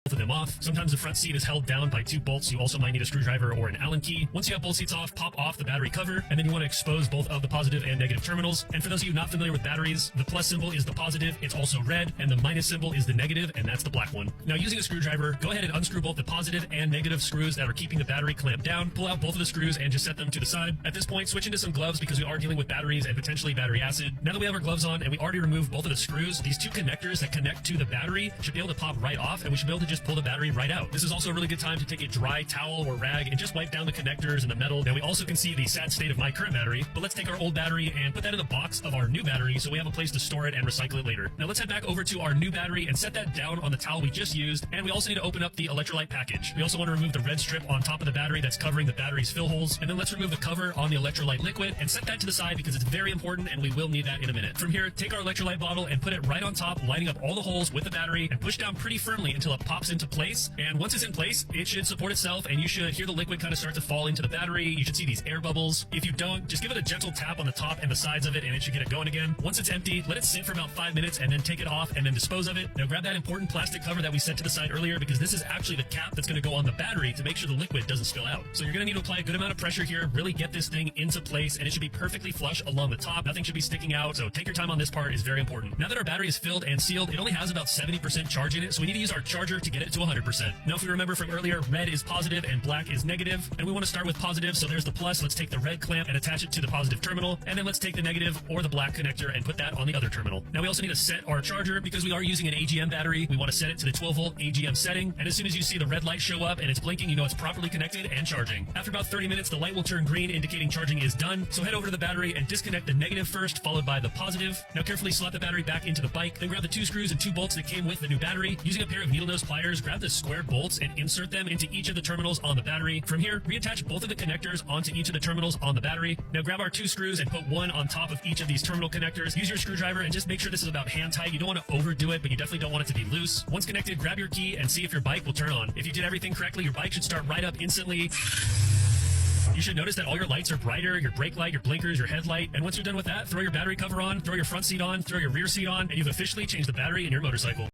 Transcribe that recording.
both of them off. Sometimes the front seat is held down by two bolts. You also might need a screwdriver or an Allen key. Once you have both seats off, pop off the battery cover, and then you want to expose both of the positive and negative terminals. And for those of you not familiar with batteries, the plus symbol is the positive, it's also red, and the minus symbol is the negative, and that's the black one. Now, using a screwdriver, go ahead and unscrew both the positive and negative screws that are keeping the battery clamped down. Pull out both of the screws and just set them to the side. At this point, switch into some gloves because we are dealing with batteries and potentially battery acid. Now that we have our gloves on and we already removed both of the screws, these two connectors that connect to the battery should be able to pop right off, and we should be able to just pull the battery right out. This is also a really good time to take a dry towel or rag and just wipe down the connectors and the metal. Now we also can see the sad state of my current battery, but let's take our old battery and put that in the box of our new battery so we have a place to store it and recycle it later. Now let's head back over to our new battery and set that down on the towel we just used, and we also need to open up the electrolyte package. We also want to remove the red strip on top of the battery that's covering the battery's fill holes, and then let's remove the cover on the electrolyte liquid and set that to the side because it's very important and we will need that in a minute. From here, take our electrolyte bottle and put it right on top, lining up all the holes with the battery, and push down pretty firmly until it pops into place. And once it's in place, it should support itself and you should hear the liquid kind of start to fall into the battery. You should see these air bubbles. If you don't, just give it a gentle tap on the top and the sides of it and it should get it going again. Once it's empty, let it sit for about 5 minutes and then take it off and then dispose of it. Now grab that important plastic cover that we set to the side earlier because this is actually the cap that's going to go on the battery to make sure the liquid doesn't spill out. So you're going to need to apply a good amount of pressure here, really get this thing into place, and it should be perfectly flush along the top. Nothing should be sticking out, so take your time on this part, is very important. Now that our battery is filled and sealed, it only has about 70% charge in it, so we need to use our charger to get it to 100%. Now if we remember from earlier, red is positive and black is negative, and we want to start with positive, so there's the plus. Let's take the red clamp and attach it to the positive terminal, and then let's take the negative or the black connector and put that on the other terminal. Now we also need to set our charger because we are using an AGM battery. We want to set it to the 12 volt AGM setting, and as soon as you see the red light show up and it's blinking, you know it's properly connected and charging. After about 30 minutes, the light will turn green, indicating charging is done. So head over to the battery and disconnect the negative first, followed by the positive. Now carefully slot the battery back into the bike, then grab the two screws and two bolts that came with the new battery. Using a pair of needle nose pliers, grab the square bolts and insert them into each of the terminals on the battery. From here, reattach both of the connectors onto each of the terminals on the battery. Now grab our two screws and put one on top of each of these terminal connectors. Use your screwdriver and just make sure this is about hand tight. You don't want to overdo it, but you definitely don't want it to be loose. Once connected, grab your key and see if your bike will turn on. If you did everything correctly, your bike should start right up instantly. You should notice that all your lights are brighter, your brake light, your blinkers, your headlight, and once you're done with that, throw your battery cover on, throw your front seat on, throw your rear seat on, and you've officially changed the battery in your motorcycle.